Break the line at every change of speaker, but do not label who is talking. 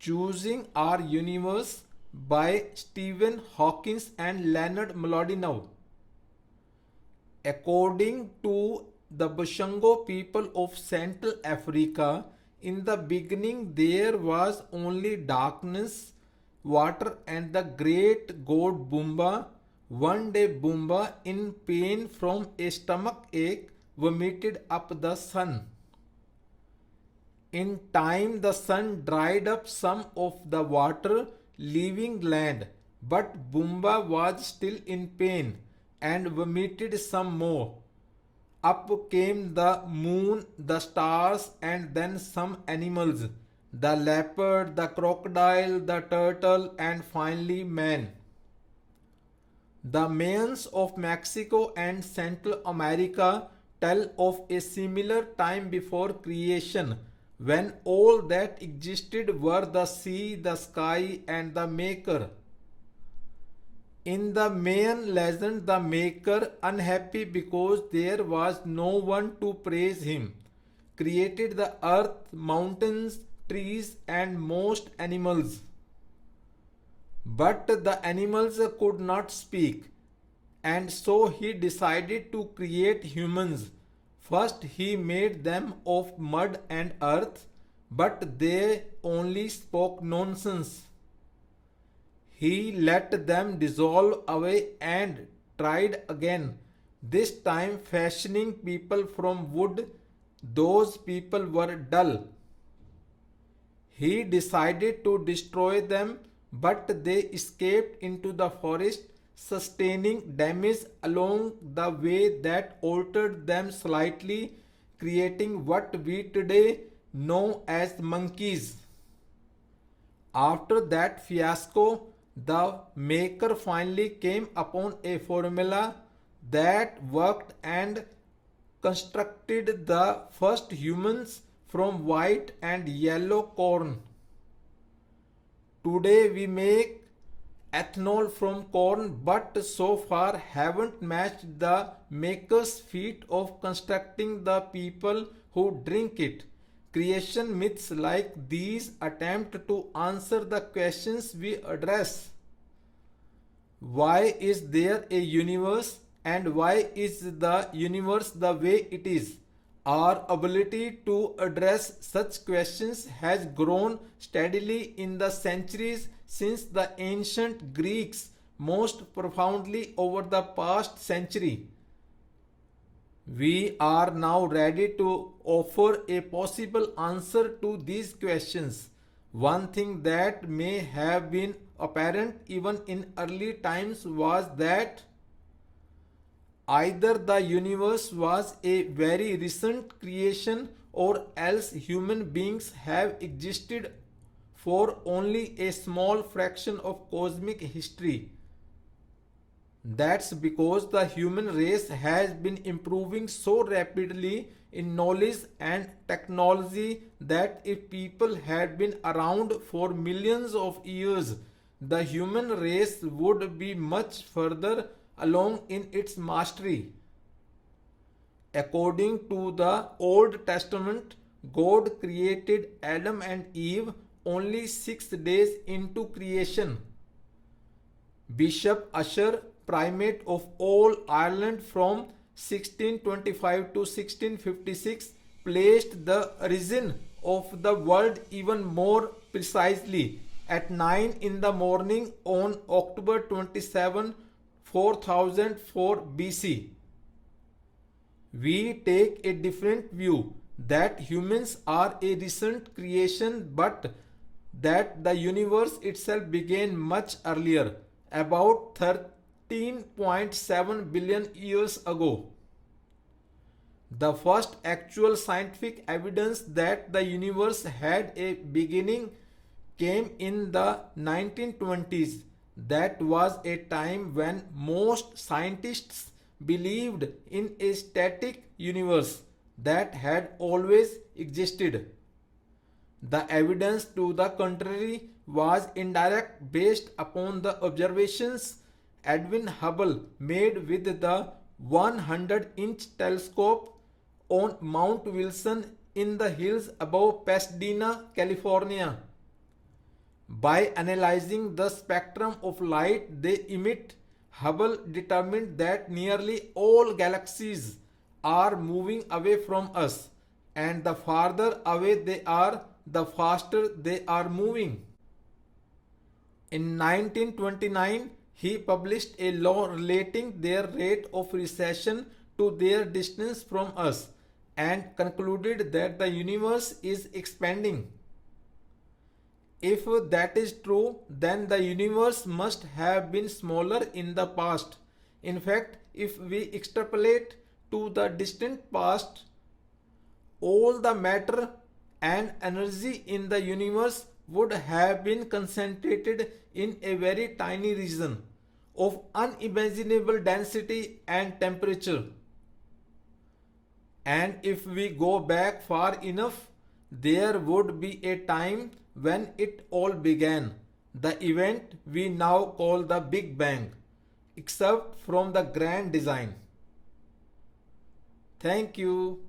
Choosing Our Universe by Stephen Hawkins and Leonard Mlodinow. According to the Bashango people of Central Africa, in the beginning there was only darkness, water, and the great god Bumba. One day Bumba, in pain from a stomach ache, vomited up the sun. In time the sun dried up some of the water, leaving land, but Bumba was still in pain and vomited some more. Up came the moon, the stars, and then some animals, the leopard, the crocodile, the turtle, and finally man. The Mayans of Mexico and Central America tell of a similar time before creation when all that existed were the sea, the sky, and the Maker. In the Mayan legend, the Maker, unhappy because there was no one to praise him, created the earth, mountains, trees, and most animals. But the animals could not speak, and so he decided to create humans. First, he made them of mud and earth, but they only spoke nonsense. He let them dissolve away and tried again, this time fashioning people from wood. Those people were dull. He decided to destroy them, but they escaped into the forest, sustaining damage along the way that altered them slightly, creating what we today know as monkeys. After that fiasco, the Maker finally came upon a formula that worked and constructed the first humans from white and yellow corn. Today we make ethanol from corn, but so far haven't matched the Maker's feat of constructing the people who drink it. Creation myths like these attempt to answer the questions we address. Why is there a universe, and why is the universe the way it is? Our ability to address such questions has grown steadily in the centuries since the ancient Greeks, most profoundly over the past century. We are now ready to offer a possible answer to these questions. One thing that may have been apparent even in early times was that either the universe was a very recent creation or else human beings have existed for only a small fraction of cosmic history. That's because the human race has been improving so rapidly in knowledge and technology that if people had been around for millions of years, the human race would be much further along in its mastery. According to the Old Testament, God created Adam and Eve only 6 days into creation. Bishop Usher, primate of all Ireland from 1625 to 1656, placed the origin of the world even more precisely at 9 in the morning on October 27, 4004 BC. We take a different view that humans are a recent creation, but that the universe itself began much earlier, about 13.7 billion years ago. The first actual scientific evidence that the universe had a beginning came in the 1920s. That was a time when most scientists believed in a static universe that had always existed. The evidence to the contrary was indirect, based upon the observations Edwin Hubble made with the 100-inch telescope on Mount Wilson in the hills above Pasadena, California. By analyzing the spectrum of light they emit, Hubble determined that nearly all galaxies are moving away from us, and the farther away they are, the faster they are moving. In 1929, he published a law relating their rate of recession to their distance from us and concluded that the universe is expanding. If that is true, then the universe must have been smaller in the past. In fact, if we extrapolate to the distant past, all the matter and energy in the universe would have been concentrated in a very tiny region of unimaginable density and temperature. And if we go back far enough, there would be a time when it all began, the event we now call the Big Bang, except from the grand design. Thank you.